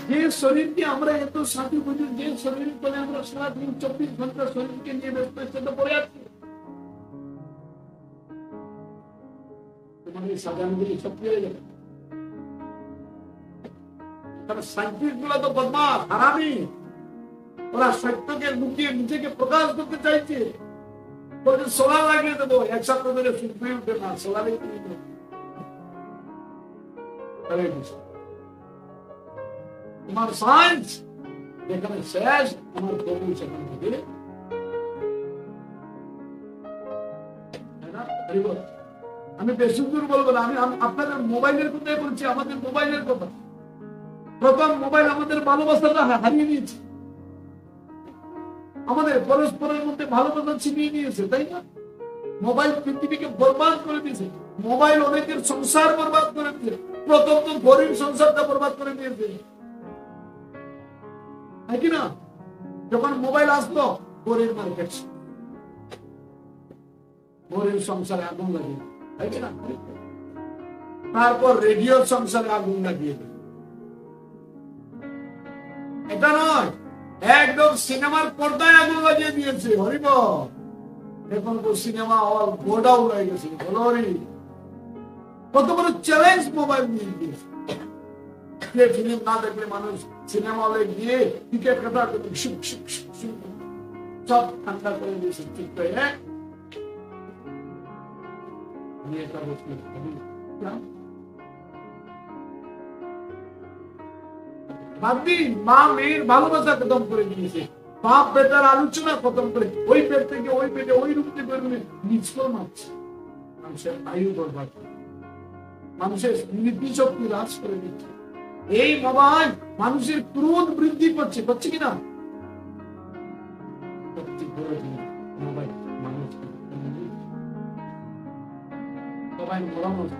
যে শরীরকে আমরা এত সাথী বুঝি, যে শরীর করে আমরা সারাদিন 24 ঘন্টা শরীরকে নিয়ে ব্যস্ত সেটা পড়ে আছি। তোমার এই সাজানগুলি সব পেয়ে যাবে। সাইন্টিস্ট গুলা তো বদমাশ, হারামি। ওরা সত্যকে লুকিয়ে নিজেকে প্রকাশ করতে চাইছে। সোলার লাগিয়ে দেবো, এক সপ্তাহ ধরে শুকিয়ে উঠে না, সোলারে তোমার সায়েন্স যেখানে শেষ, আমার প্রভু সেখান থেকে। আমি বেশি দূর বলবো না, আমি আপনাদের মোবাইলের কথাই বলছি, আমাদের মোবাইলের কথা। প্রথম মোবাইল আমাদের ভালোবাসাটা হারিয়ে নিয়েছে, আমাদের পরস্পরের মধ্যে ভালোবাসা ছিনিয়ে নিয়েছে, তাই না? মোবাইল পৃথিবীকে বরবাদ করে দিয়েছে, মোবাইল অনেকের সংসার বরবাদ করে দিয়েছে। প্রথম তো গরিব সংসারটা বরবাদ করে দিয়েছে, তাই কি না? যখন মোবাইল আসলো, গরিব মার্কেট, গরিব সংসারে আগুন লাগিয়ে, তাই কি না? তারপর রেডিওর সংসারে আগুন লাগিয়ে দিল। এটা নয়, একদম সিনেমার পর্দায় আগুন লাগিয়ে দিয়েছে। হরিব, এখন তো সিনেমা হল গোডাউন হয়ে গেছে। বলো হরি, কত বড় চ্যালেঞ্জ মোবাইল নিয়ে দিয়েছে। ফিল্ম না দেখলে মানুষ সিনেমা হলে গিয়ে টিকিট কাটা সব ঠান্ডা করে দিয়েছে। ঠিক করে মা মেয়ের ভালোবাসা খতম করে দিয়েছে, বাপ বেটার আলোচনা খতম করে ওই পেট থেকে ওই পেটে ওই রূপ থেকে নিষ্কর্ম মারছে। মানুষের আয়ু বরবাদ, মানুষের স্মৃতি শক্তি হ্রাস করে দিচ্ছে। এই মোবাইল মানুষের ক্রোধ বৃদ্ধি করছে, করছে কিনা? মোবাইল মানুষ সবাই মরামত